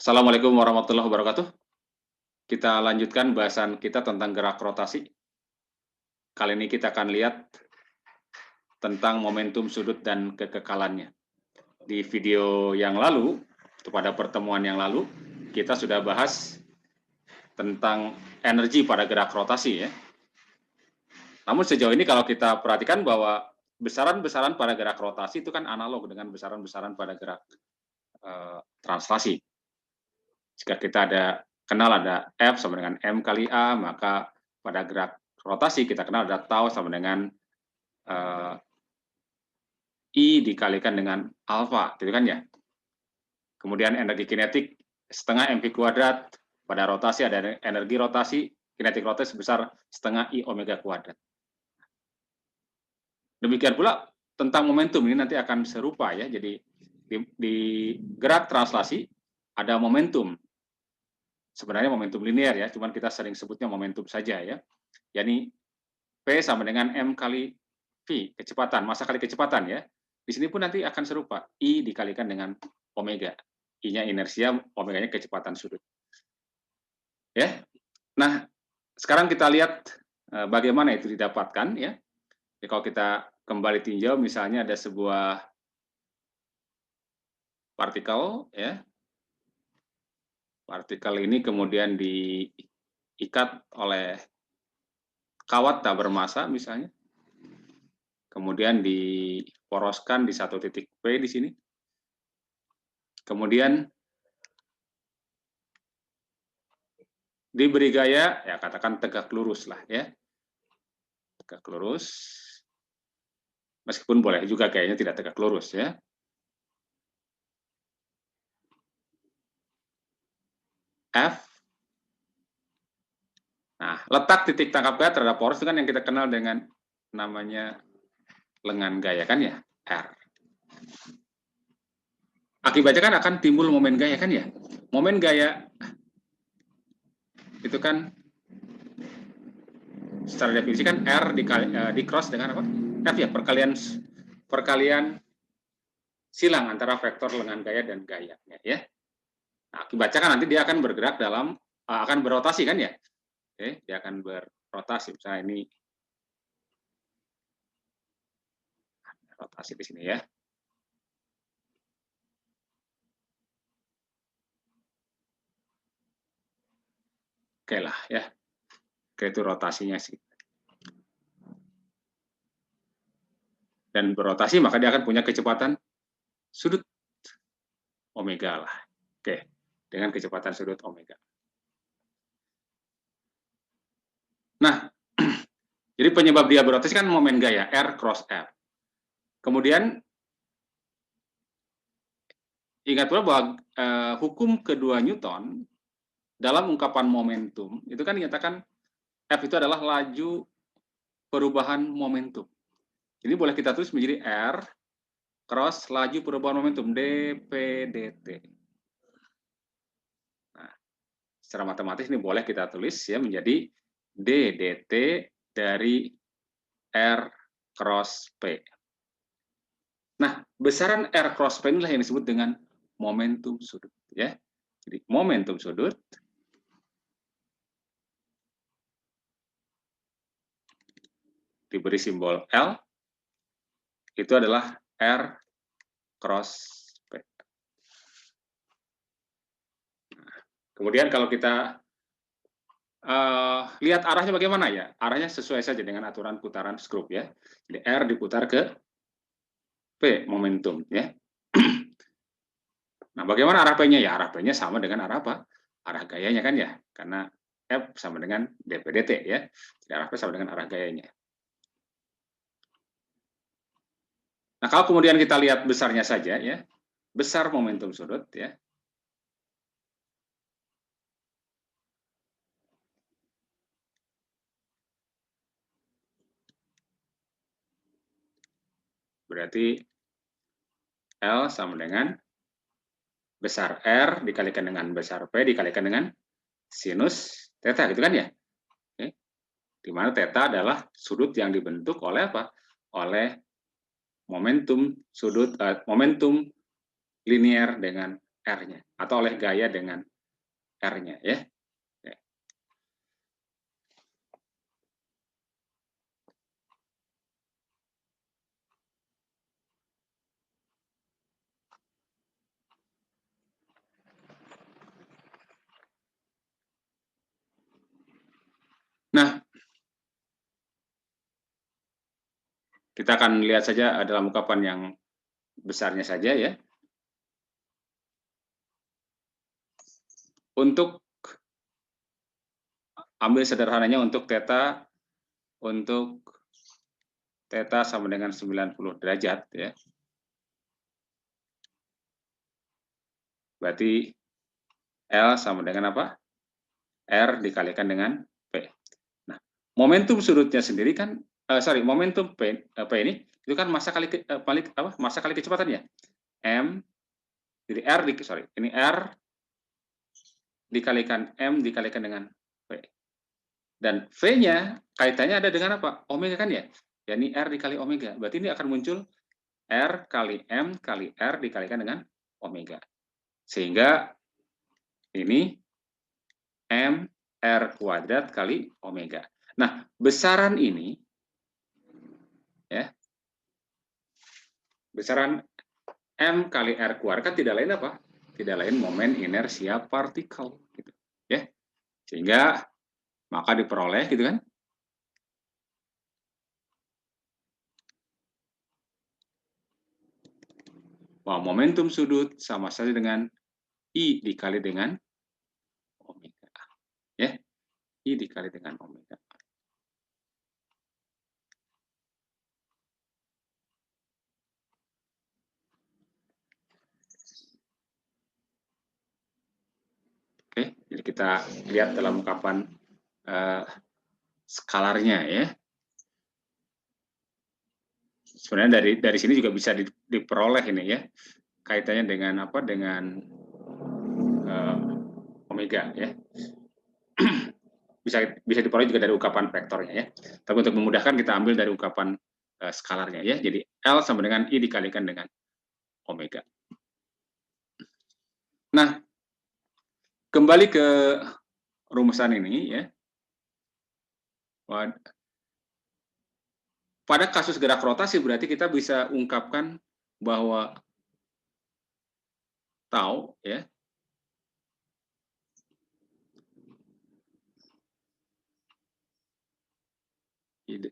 Assalamualaikum warahmatullahi wabarakatuh. Kita lanjutkan bahasan kita tentang gerak rotasi. Kali ini kita akan lihat tentang momentum sudut dan kekekalannya. Di video yang lalu, pada pertemuan yang lalu, kita sudah bahas tentang energi pada gerak rotasi ya. Namun sejauh ini kalau kita perhatikan bahwa besaran-besaran pada gerak rotasi itu kan analog dengan besaran-besaran pada gerak translasi. Jika kita kenal ada F sama dengan M kali A, maka pada gerak rotasi kita kenal ada tau sama dengan I dikalikan dengan alfa, gitu kan ya. Kemudian energi kinetik setengah mv kuadrat, pada rotasi ada energi rotasi, kinetik rotasi sebesar setengah I omega kuadrat. Demikian pula tentang momentum ini nanti akan serupa ya. Jadi di gerak translasi ada momentum. Sebenarnya momentum linear ya, cuman kita sering sebutnya momentum saja ya. Yani P sama dengan M kali V, kecepatan, massa kali kecepatan ya. Di sini pun nanti akan serupa, I dikalikan dengan omega. I-nya inersia, omega-nya kecepatan sudut. Ya. Nah, sekarang kita lihat bagaimana itu didapatkan ya. Jadi kalau kita kembali tinjau misalnya ada sebuah partikel ya. Partikel ini kemudian diikat oleh kawat tak bermassa misalnya. Kemudian diporoskan di satu titik P di sini. Kemudian diberi gaya, ya katakan tegak lurus lah ya. Tegak lurus. Meskipun boleh juga gayanya tidak tegak lurus ya. F. Nah, letak titik tangkap gaya terhadap poros itu kan yang kita kenal dengan namanya lengan gaya kan ya, R. Akibatnya kan akan timbul momen gaya kan ya. Momen gaya itu kan secara definisi kan R di cross dengan apa? F ya, perkalian silang antara vektor lengan gaya dan gayanya ya. Nah, akibatnya kan nanti dia akan bergerak akan berotasi kan ya. Oke, dia akan berotasi. Misalnya ini rotasi di sini ya. Oke lah ya. Oke, itu rotasinya sih. Dan berotasi maka dia akan punya kecepatan sudut omega lah. Oke, dengan kecepatan sudut omega. Nah, jadi penyebab dia berotasi kan momen gaya R cross F. Kemudian ingat pula bahwa hukum kedua Newton dalam ungkapan momentum itu kan dinyatakan F itu adalah laju perubahan momentum. Ini boleh kita tulis menjadi R cross laju perubahan momentum dp/dt. Nah, secara matematis ini boleh kita tulis ya menjadi d dt dari R cross P. Nah, besaran R cross P inilah yang disebut dengan momentum sudut ya. Jadi momentum sudut diberi simbol L itu adalah R cross P. Nah, kemudian kalau kita lihat arahnya bagaimana ya? Arahnya sesuai saja dengan aturan putaran skrup ya. Jadi R diputar ke P momentum ya. Nah, bagaimana arah P-nya ya? Arah P-nya sama dengan arah apa? Arah gayanya kan ya? Karena F sama dengan dp/dt ya. Jadi arah P sama dengan arah gayanya. Nah, kalau kemudian kita lihat besarnya saja ya. Besar momentum sudut ya. Berarti L sama dengan besar R dikalikan dengan besar P dikalikan dengan sinus theta gitu kan ya. Oke. Di mana theta adalah sudut yang dibentuk oleh apa? Oleh momentum sudut momentum linear dengan R-nya, atau oleh gaya dengan R-nya, ya. Nah, kita akan lihat saja dalam ungkapan yang besarnya saja, ya. Untuk ambil sederhananya untuk theta sama dengan 90 derajat, ya. Berarti L sama dengan apa? R dikalikan dengan P. Nah, momentum sudutnya sendiri kan, momentum P ini itu kan massa kali kecepatannya. M, jadi ini R dikalikan M dikalikan dengan P. Dan V-nya kaitannya ada dengan apa? Omega kan ya? Ya, ini R dikali omega. Berarti ini akan muncul R kali M kali R dikalikan dengan omega. Sehingga ini M R kuadrat kali omega. Nah, besaran ini, ya, besaran M kali R kuadrat kan tidak lain apa? Tidak lain momen inersia partikel, gitu, ya. Sehingga maka diperoleh, gitu kan? Bahwa momentum sudut sama saja dengan I dikali dengan omega, ya. I dikali dengan omega. Oke, jadi kita lihat dalam ungkapan skalarnya, ya. Sebenarnya dari sini juga bisa diperoleh ini, ya, kaitannya dengan apa? Dengan omega, ya. bisa diperoleh juga dari ungkapan vektornya, ya. Tapi untuk memudahkan kita ambil dari ungkapan skalarnya, ya. Jadi L sama dengan I dikalikan dengan omega. Nah, kembali ke rumusan ini, ya. Pada kasus gerak rotasi berarti kita bisa ungkapkan bahwa tau, ya,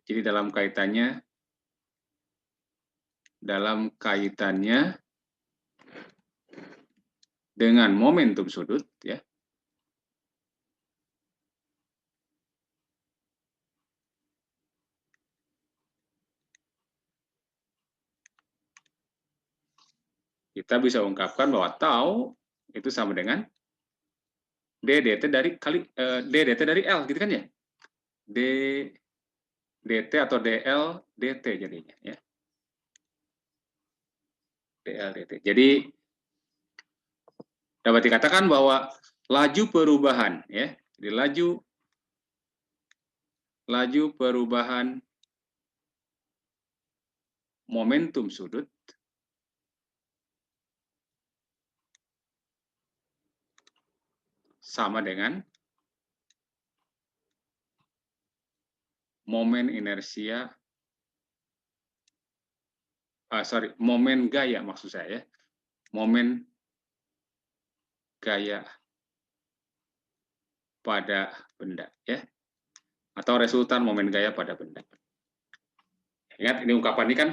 jadi dalam kaitannya dengan momentum sudut, ya, kita bisa ungkapkan bahwa tau itu sama dengan d dt dari L, gitu kan, ya. D dt atau dl dt jadinya, ya. Dl dt. Jadi dapat dikatakan bahwa laju perubahan, ya. Jadi laju perubahan momentum sudut sama dengan momen inersia, momen gaya maksud saya, momen gaya pada benda, ya, atau resultan momen gaya pada benda. Ingat, ini ungkapan ini kan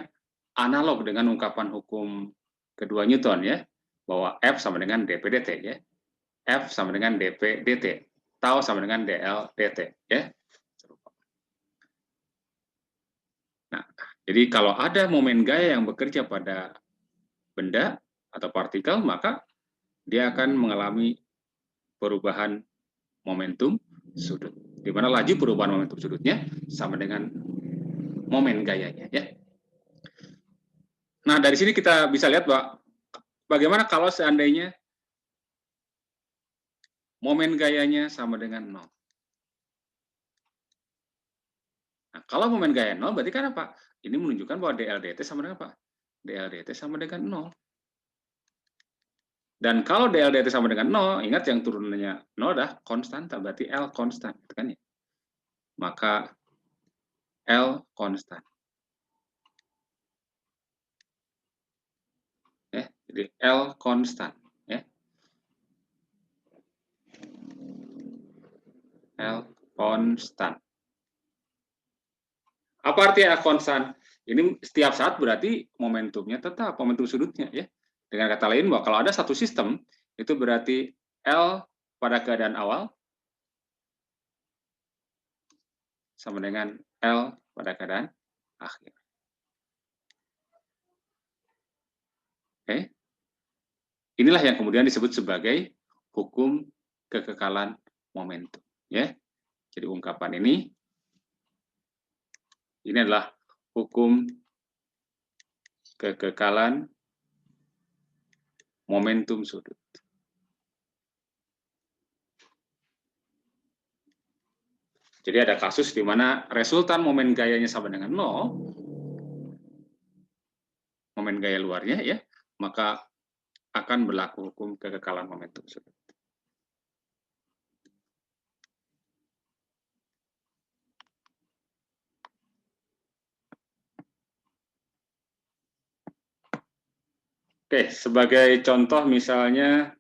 analog dengan ungkapan hukum kedua Newton, ya, bahwa F sama dengan dp dt, ya, F sama dengan dp dt, tau sama dengan dl dt, ya. Nah, jadi kalau ada momen gaya yang bekerja pada benda atau partikel, maka dia akan mengalami perubahan momentum sudut, di mana laju perubahan momentum sudutnya sama dengan momen gayanya, ya. Nah, dari sini kita bisa lihat bahwa bagaimana kalau seandainya momen gayanya sama dengan 0. Nah, kalau momen gaya 0 berarti kan apa? Ini menunjukkan bahwa dl dt sama dengan apa? Dl dt sama dengan 0. Dan kalau dl dt sama dengan 0, ingat yang turunannya 0 adalah konstanta, berarti L konstan, kan ya? Maka L konstan. Ya, jadi L konstan, ya. L konstan. Apa artinya L konstan? Ini setiap saat berarti momentumnya tetap, momentum sudutnya, ya. Dengan kata lain, bahwa kalau ada satu sistem, itu berarti L pada keadaan awal sama dengan L pada keadaan akhir. Oke. Inilah yang kemudian disebut sebagai hukum kekekalan momentum, ya. Jadi ungkapan ini adalah hukum kekekalan momentum sudut. Jadi ada kasus di mana resultan momen gayanya sama dengan 0, momen gaya luarnya, ya, maka akan berlaku hukum kekekalan momentum sudut. Oke, sebagai contoh misalnya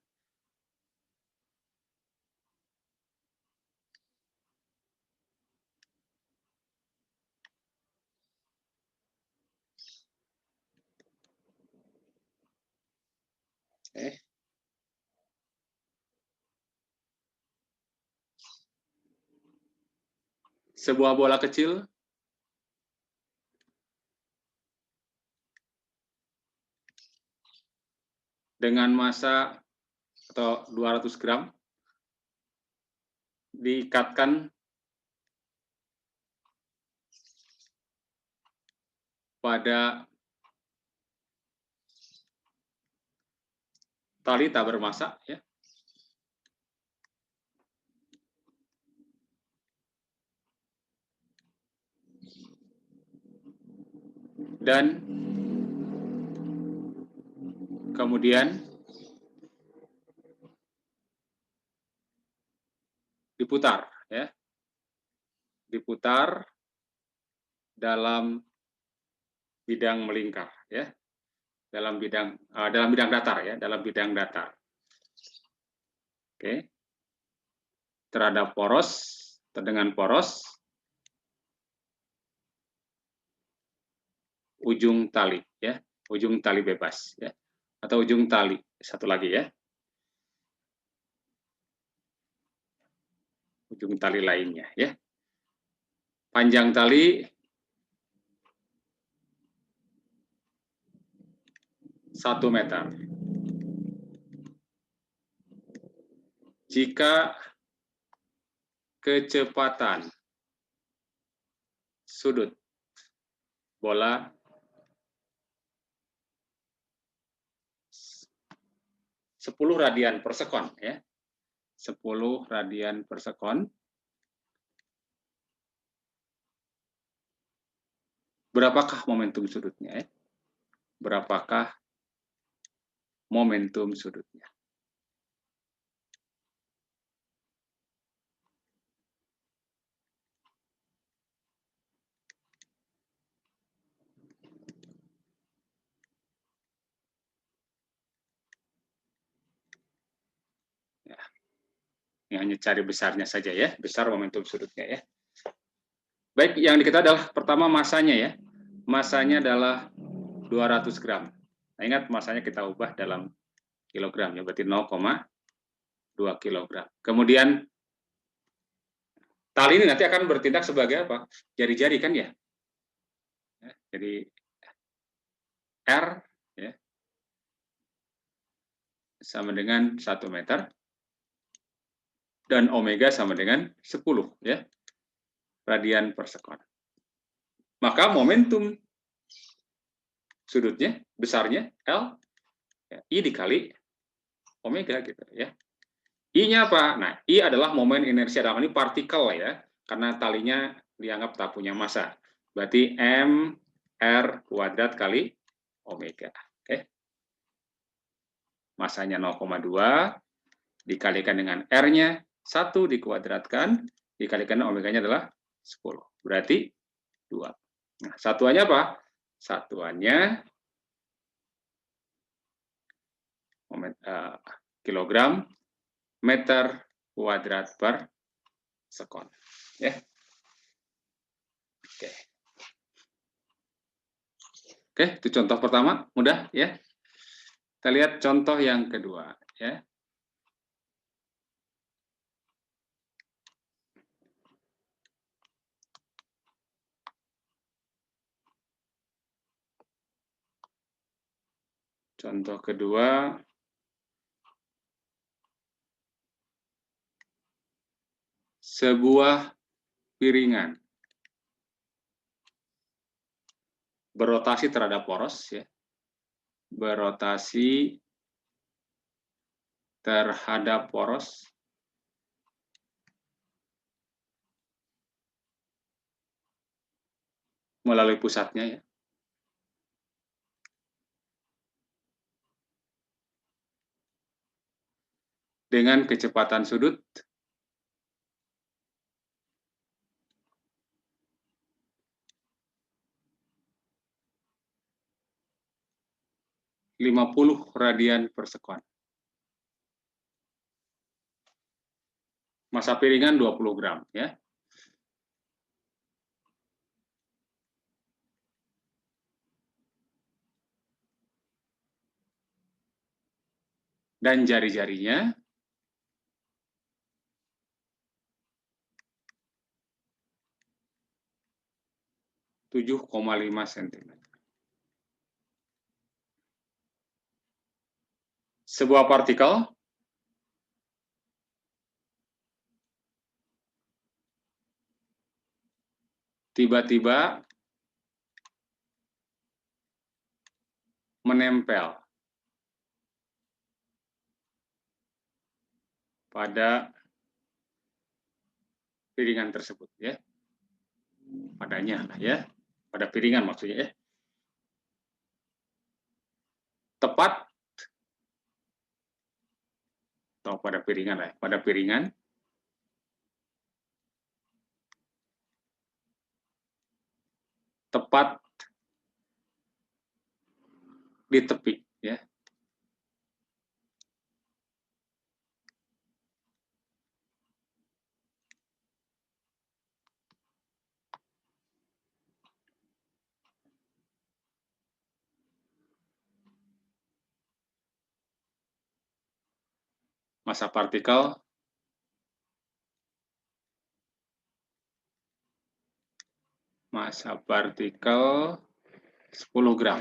sebuah bola kecil dengan massa atau 200 gram diikatkan pada tali tak bermassa, ya. Dan kemudian diputar, ya. Diputar dalam bidang melingkar, ya. Dalam bidang datar, ya, dalam bidang datar. Oke. Terhadap poros, dengan poros ujung tali, ya. Ujung tali bebas, ya. Atau ujung tali, satu lagi, ya. Ujung tali lainnya, ya. Panjang tali 1 meter. Jika kecepatan sudut bola 10 radian per sekon, ya. 10 radian per sekon. Berapakah momentum sudutnya, ya? Berapakah momentum sudutnya? Ya. Ini hanya cari besarnya saja, ya, besar momentum sudutnya, ya. Baik, yang diketahui adalah pertama masanya, ya. Masanya adalah 200 gram. Nah, ingat masanya kita ubah dalam kilogram, ya, berarti 0,2 kilogram. Kemudian tali ini nanti akan bertindak sebagai apa? Jari-jari, kan, ya? Jadi R, ya, sama dengan 1 meter dan omega sama dengan 10, ya, radian per sekon. Maka momentum sudutnya, besarnya L, ya, I dikali omega, gitu, ya. I-nya apa? Nah, I adalah momen inersia, dalam ini partikel, ya, karena talinya dianggap tak punya massa. Berarti M R kuadrat kali omega. Oke. Masanya 0,2 dikalikan dengan R-nya 1 dikuadratkan dikalikan omeganya adalah 10. Berarti 2. Nah, satuannya apa? Satuannya kilogram meter kuadrat per sekon. Ya. Oke. Oke, itu contoh pertama, mudah ya. Kita lihat contoh yang kedua ya. Contoh kedua, sebuah piringan berotasi terhadap poros ya. Berotasi terhadap poros melalui pusatnya ya. Dengan kecepatan sudut 50 radian per sekon. Massa piringan 20 gram ya. Dan jari-jarinya 7,5 cm. Sebuah partikel tiba-tiba menempel pada piringan tersebut ya. Padanya ya. Pada piringan maksudnya ya. Tepat atau pada piringan lah, pada piringan tepat di tepi ya. Massa partikel 10 gram.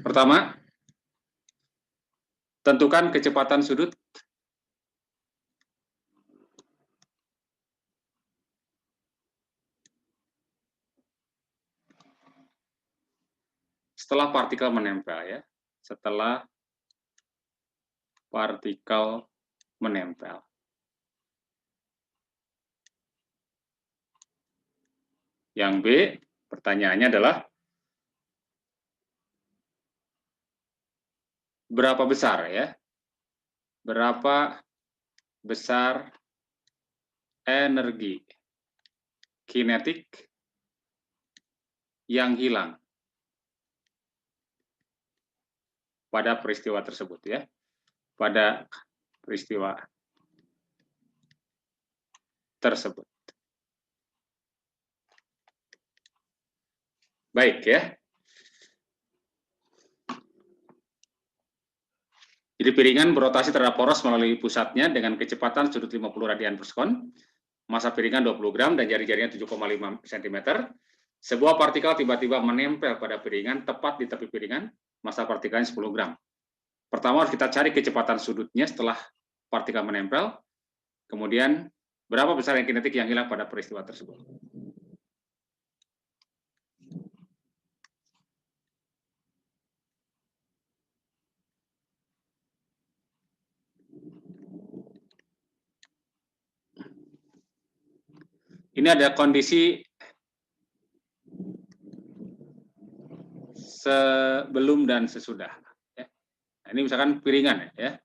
Pertama, tentukan kecepatan sudut setelah partikel menempel ya. Setelah partikel menempel. Yang B, pertanyaannya adalah berapa besar ya? Berapa besar energi kinetik yang hilang pada peristiwa tersebut ya? Pada peristiwa tersebut. Baik ya. Jadi piringan berotasi terhadap poros melalui pusatnya dengan kecepatan sudut 50 radian per sekon, massa piringan 20 gram dan jari-jarinya 7,5 cm. Sebuah partikel tiba-tiba menempel pada piringan tepat di tepi piringan, massa partikelnya 10 gram. Pertama harus kita cari kecepatan sudutnya setelah partikel menempel, kemudian berapa besar kinetik yang hilang pada peristiwa tersebut. Ini ada kondisi sebelum dan sesudah. Nah, ini misalkan piringan ya.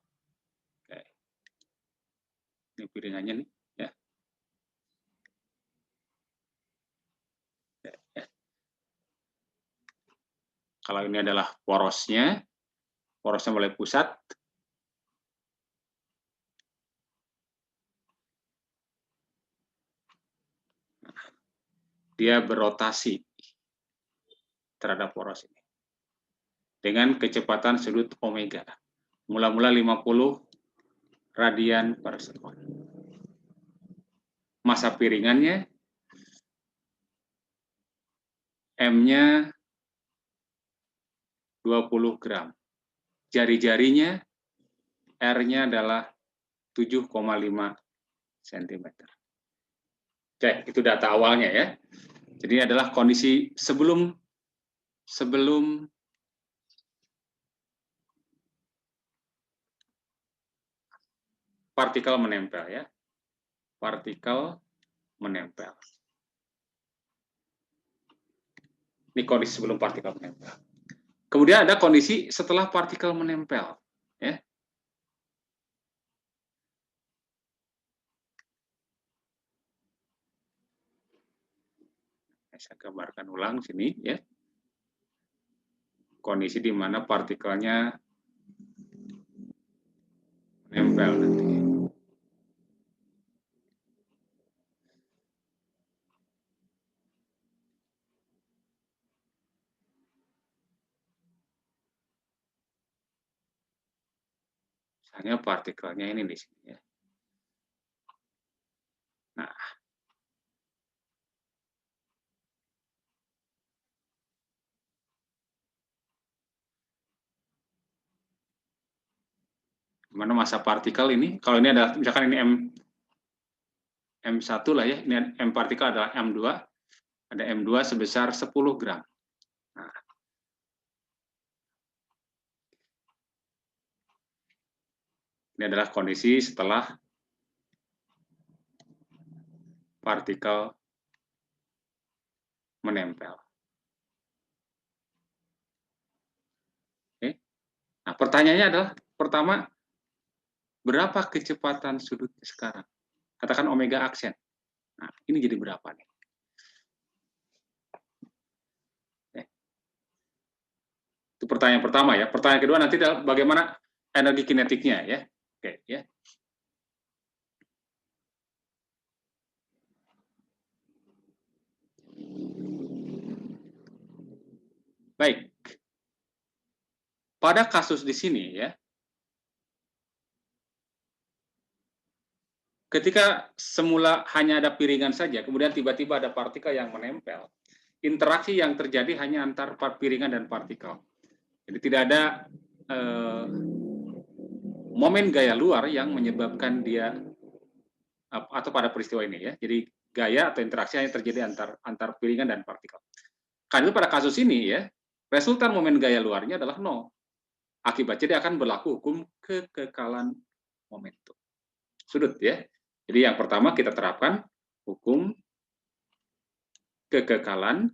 Oke. Ini piringannya nih ya. Ya. Kalau ini adalah porosnya mulai pusat. Dia berotasi terhadap poros ini dengan kecepatan sudut omega. Mula-mula 50 radian per sekon. Massa piringannya M-nya 20 gram. Jari-jarinya R-nya adalah 7,5 cm. Oke, itu data awalnya ya. Jadi ini adalah kondisi sebelum partikel menempel ya. Partikel menempel. Ini kondisi sebelum partikel menempel. Kemudian ada kondisi setelah partikel menempel ya. Saya gambarkan ulang sini ya. Kondisi di mana partikelnya menempel nanti. Misalnya partikelnya ini di sini ya. Nah, mana massa partikel ini? Kalau ini adalah misalkan ini M1 lah ya, ini M partikel adalah M2, ada M2 sebesar 10 gram. Nah, ini adalah kondisi setelah partikel menempel. Oke. Nah, pertanyaannya adalah, pertama, berapa kecepatan sudutnya sekarang? Katakan omega aksen. Nah, ini jadi berapa nih? Itu pertanyaan pertama ya. Pertanyaan kedua nanti adalah bagaimana energi kinetiknya ya. Oke ya. Baik. Pada kasus di sini ya, ketika semula hanya ada piringan saja, kemudian tiba-tiba ada partikel yang menempel, interaksi yang terjadi hanya antar piringan dan partikel. Jadi tidak ada momen gaya luar yang menyebabkan dia, atau pada peristiwa ini ya. Jadi gaya atau interaksi hanya terjadi antar piringan dan partikel. Karena itu pada kasus ini ya, resultan momen gaya luarnya adalah 0. Akibatnya dia akan berlaku hukum kekekalan momentum sudut ya. Jadi yang pertama kita terapkan hukum kekekalan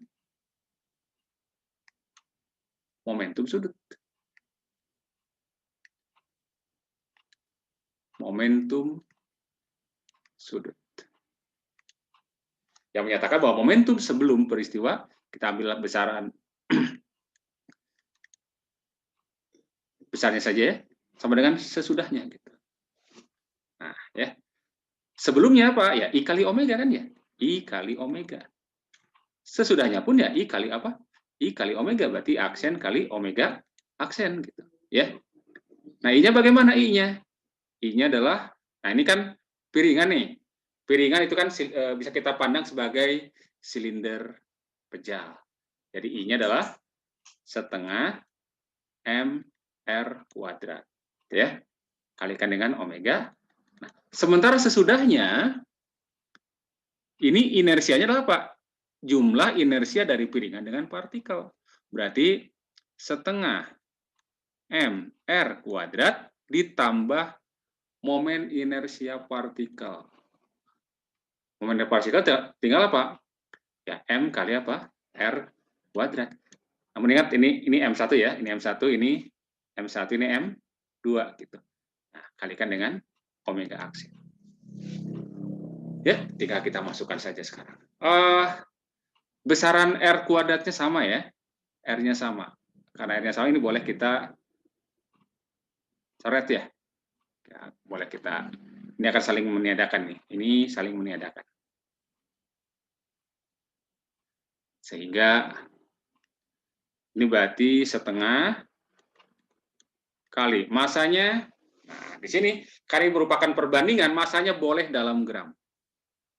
momentum sudut. Momentum sudut. Yang menyatakan bahwa momentum sebelum peristiwa, kita ambil besaran besarnya saja ya, sama dengan sesudahnya gitu. Nah, ya. Sebelumnya apa? Ya I kali omega kan ya? I kali omega. Sesudahnya pun ya I kali apa? I kali omega, berarti aksen kali omega aksen gitu, ya. Nah, I-nya bagaimana I-nya? I-nya adalah, nah ini kan piringan nih. Piringan itu kan bisa kita pandang sebagai silinder pejal. Jadi I-nya adalah setengah MR kuadrat, ya. Kalikan dengan omega. Nah, sementara sesudahnya, ini inersianya adalah apa? Jumlah inersia dari piringan dengan partikel. Berarti setengah MR kuadrat ditambah momen inersia partikel. Momen inersia partikel tinggal apa? Ya, M kali apa? R kuadrat. Namun ingat ini M1 ya, ini M1, ini M1 ini M2 gitu. Nah, kalikan dengan omega aksen. Ya, tinggal kita masukkan saja sekarang. Besaran R kuadratnya sama ya. R-nya sama. Karena R-nya sama, ini boleh kita coret ya. Ya, boleh kita, ini akan saling meniadakan nih. Ini saling meniadakan. Sehingga ini berarti setengah kali masanya. Nah, di sini kali merupakan perbandingan, masanya boleh dalam gram.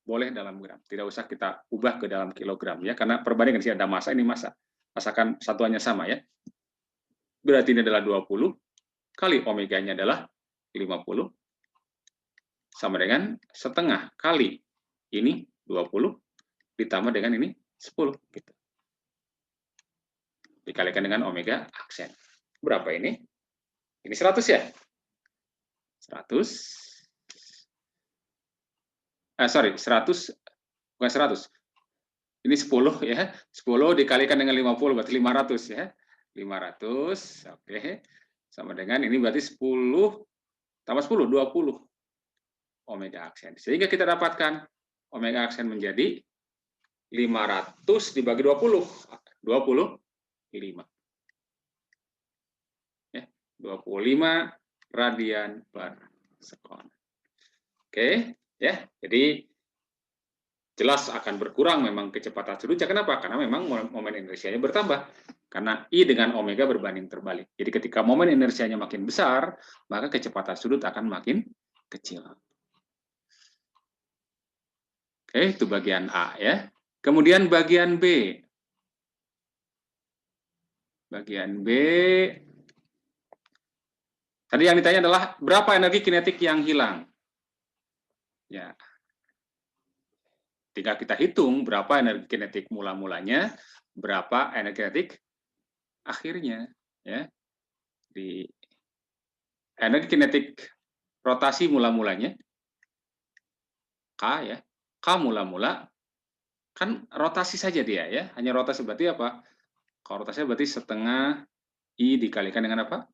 Boleh dalam gram. Tidak usah kita ubah ke dalam kilogram ya, karena perbandingan di sini ada massa, ini massa. Masakan satuannya sama ya. Berarti ini adalah 20 kali omeganya adalah 50 sama dengan setengah kali ini 20 ditambah dengan ini 10 gitu. Dikalikan dengan omega aksen. Berapa ini? Ini 100 ya? 100. Sorry, 100 bukan 100. Ini 10 ya. 10 dikalikan dengan 50 berarti 500 ya. 500, oke. Sama dengan ini berarti 10 tambah 10, 20 omega aksen. Sehingga kita dapatkan omega aksen menjadi 500 dibagi 20. 25. Ya, 25 radian per sekon. Oke, ya. Jadi jelas akan berkurang memang kecepatan sudutnya. Kenapa? Karena memang momen inersianya bertambah. Karena I dengan omega berbanding terbalik. Jadi ketika momen inersianya makin besar, maka kecepatan sudut akan makin kecil. Oke, itu bagian A ya. Kemudian bagian B. Bagian B. Tadi yang ditanya adalah berapa energi kinetik yang hilang? Ya. Tinggal kita hitung berapa energi kinetik mula-mulanya, berapa energi kinetik akhirnya ya. Di energi kinetik rotasi mula-mulanya K ya. K mula-mula kan rotasi saja dia ya. Hanya rotasi berarti apa? Kalau rotasi berarti setengah I dikalikan dengan apa?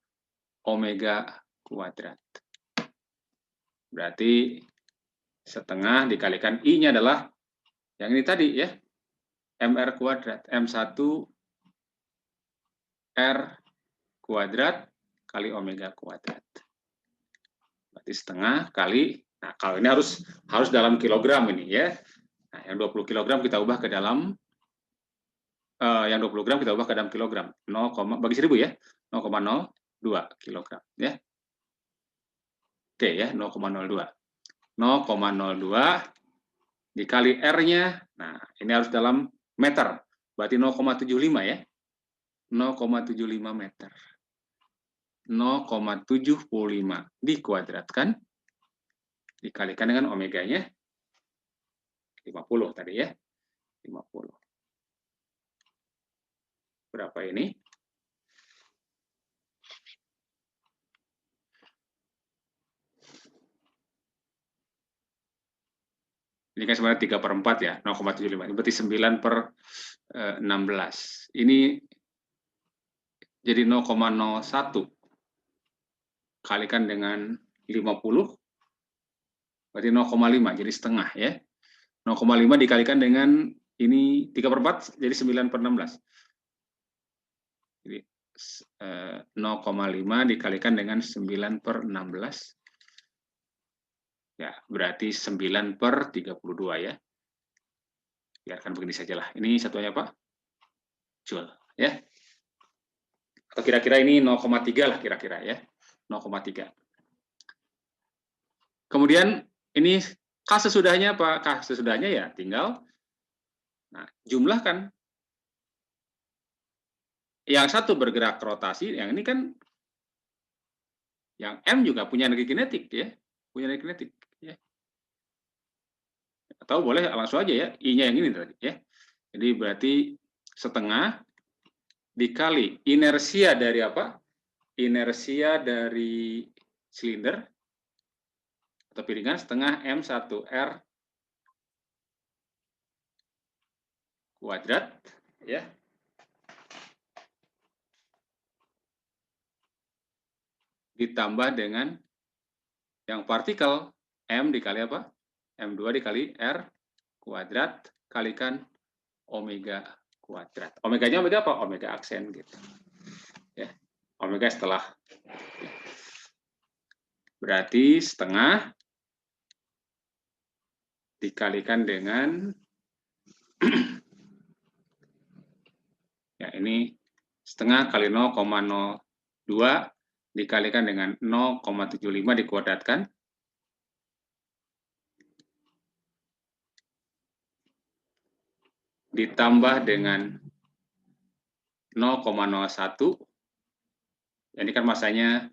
Omega kuadrat. Berarti setengah dikalikan I-nya adalah yang ini tadi ya. MR kuadrat. M1 R kuadrat kali omega kuadrat. Berarti setengah kali, nah kalau ini harus dalam kilogram ini ya. Nah, yang 20 kilogram kita ubah ke dalam, yang 20 gram kita ubah ke dalam kilogram. 0, bagi 1000 ya, 0,02 kilogram ya. Oke ya, 0,02. 0,02 dikali R-nya, nah ini harus dalam meter, berarti 0,75 ya. 0,75 meter. 0,75 dikuadratkan dikalikan dengan omeganya 50 tadi ya. 50. Berapa ini? Ini kan sebenarnya 3/4 ya, 0,75. Ini berarti 9/16. Ini jadi 0,01 kalikan dengan 50, berarti 0,5, jadi setengah ya. 0,5 dikalikan dengan ini 3/4, jadi 9/16. Jadi 0,5 dikalikan dengan 9/16. Ya, berarti 9/32 ya. Biarkan begini sajalah. Ini satunya apa? Joule ya. Atau kira-kira ini 0,3 lah kira-kira ya. 0,3. Kemudian ini K sesudahnya apa? K sesudahnya ya tinggal jumlahkan. Yang satu bergerak rotasi, yang ini kan yang M juga punya energi kinetik ya. Punya energi kinetik ya. Atau boleh langsung aja ya, I-nya yang ini tadi ya. Jadi berarti setengah dikali inersia dari apa? Inersia dari silinder atau piringan setengah M1R kuadrat ya. ditambah dengan yang partikel, M dikali apa? M2 dikali R kuadrat kalikan omega kuadrat. Omeganya omega apa? Omega aksen gitu. Ya. Omega setelah. Berarti setengah dikalikan dengan ya ini setengah kali 0,02 dikalikan dengan 0,75 dikuadratkan ditambah dengan 0,01. Ini kan masanya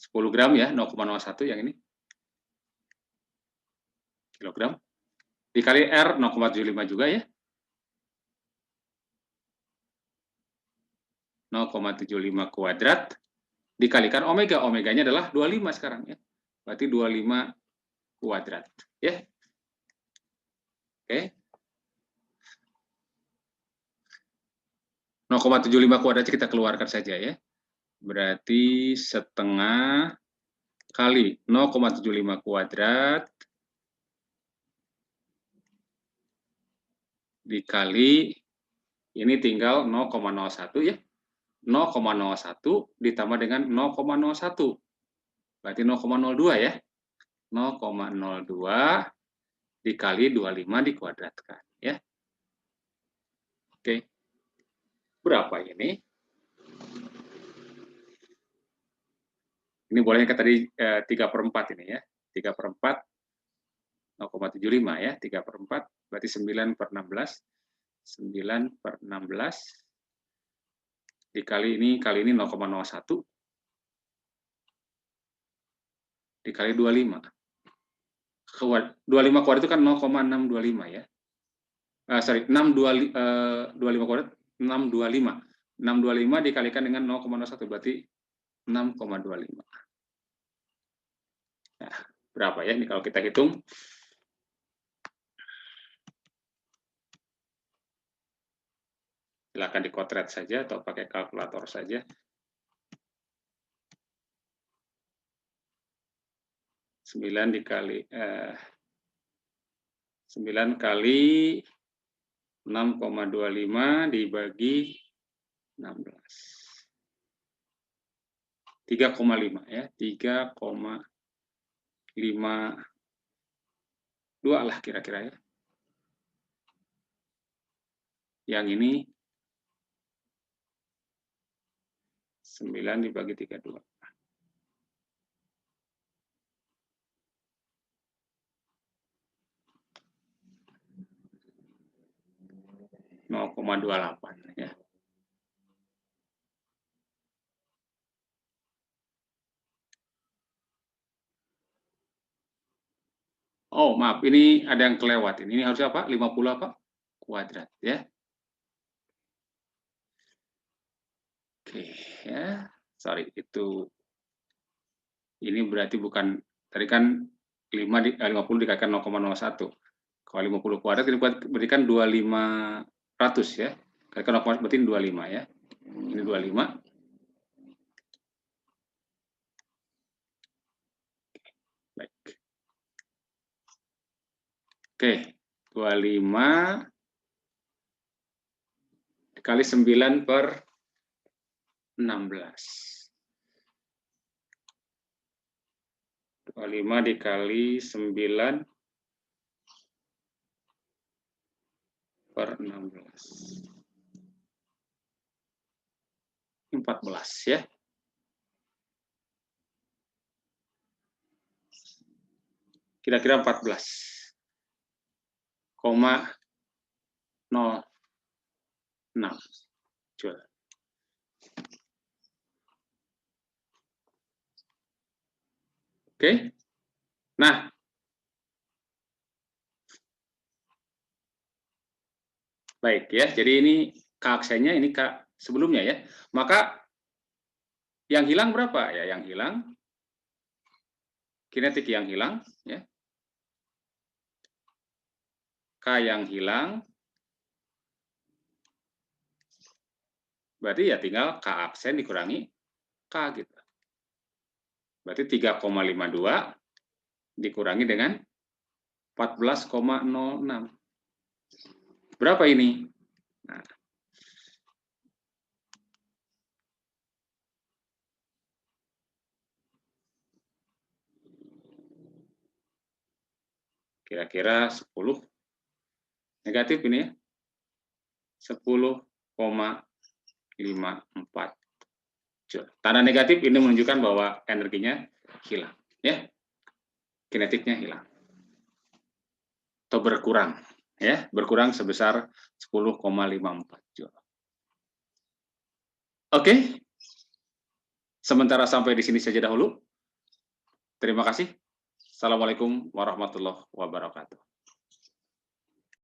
10 gram ya, 0,01 yang ini. Kilogram. Dikali R 0,75 juga ya. 0,75 kuadrat dikalikan omega. Omeganya adalah 25 sekarang ya. Berarti 25 kuadrat ya. Oke. 0,75 kuadrat kita keluarkan saja ya. Berarti setengah kali 0,75 kuadrat dikali ini tinggal 0,01 ya. 0,01 ditambah dengan 0,01. Berarti 0,02 ya. 0,02 dikali 25 dikuadratkan ya. Oke. Berapa ini? Ini bolehnya ke tadi 3/4 ini ya. 3/4 0,75 ya. 3/4 berarti 9/16. 9/16 dikali ini 0,01 dikali 25. 25 kuadrat itu kan 0,625 ya. Sorry, 25 kuadrat 625. 625 dikalikan dengan 0,01 berarti 6,25. Nah, berapa ya ini kalau kita hitung? Silakan dikotret saja atau pakai kalkulator saja. 9 dikali 9 kali 6,25 dibagi 16. 3,5 ya. 3,52 lah kira-kira ya. Yang ini 9 dibagi 32. Nol 0,28 ya. Oh, maaf, ini ada yang kelewat. Ini harusnya apa? 50 apa? Kuadrat ya. Oke, ya. Sorry, itu ini berarti bukan tadi kan 50 dikalikan 0,01. Kalau 50 kuadrat ini berarti kan 2500 ya. Kalikan 0,01 berarti 25 ya. Ini 25. Baik. Oke, 25 dikali 9/16. 25 dikali 9/16. 14 ya. Kira-kira 14,06 Joule. Oke. Nah, baik ya. Jadi ini K aksennya, ini K sebelumnya ya. Maka yang hilang berapa? Ya, yang hilang kinetik yang hilang ya. K yang hilang berarti ya tinggal K aksen dikurangi K gitu. Berarti 3,52 dikurangi dengan 14,06. Berapa ini? Nah, kira-kira 10 negatif ini ya. 10,54 joule. Tanda negatif ini menunjukkan bahwa energinya hilang, ya. Kinetiknya hilang. Atau berkurang, ya, berkurang sebesar 10,54 joule. Oke. Sementara sampai di sini saja dahulu. Terima kasih. Assalamualaikum warahmatullahi wabarakatuh.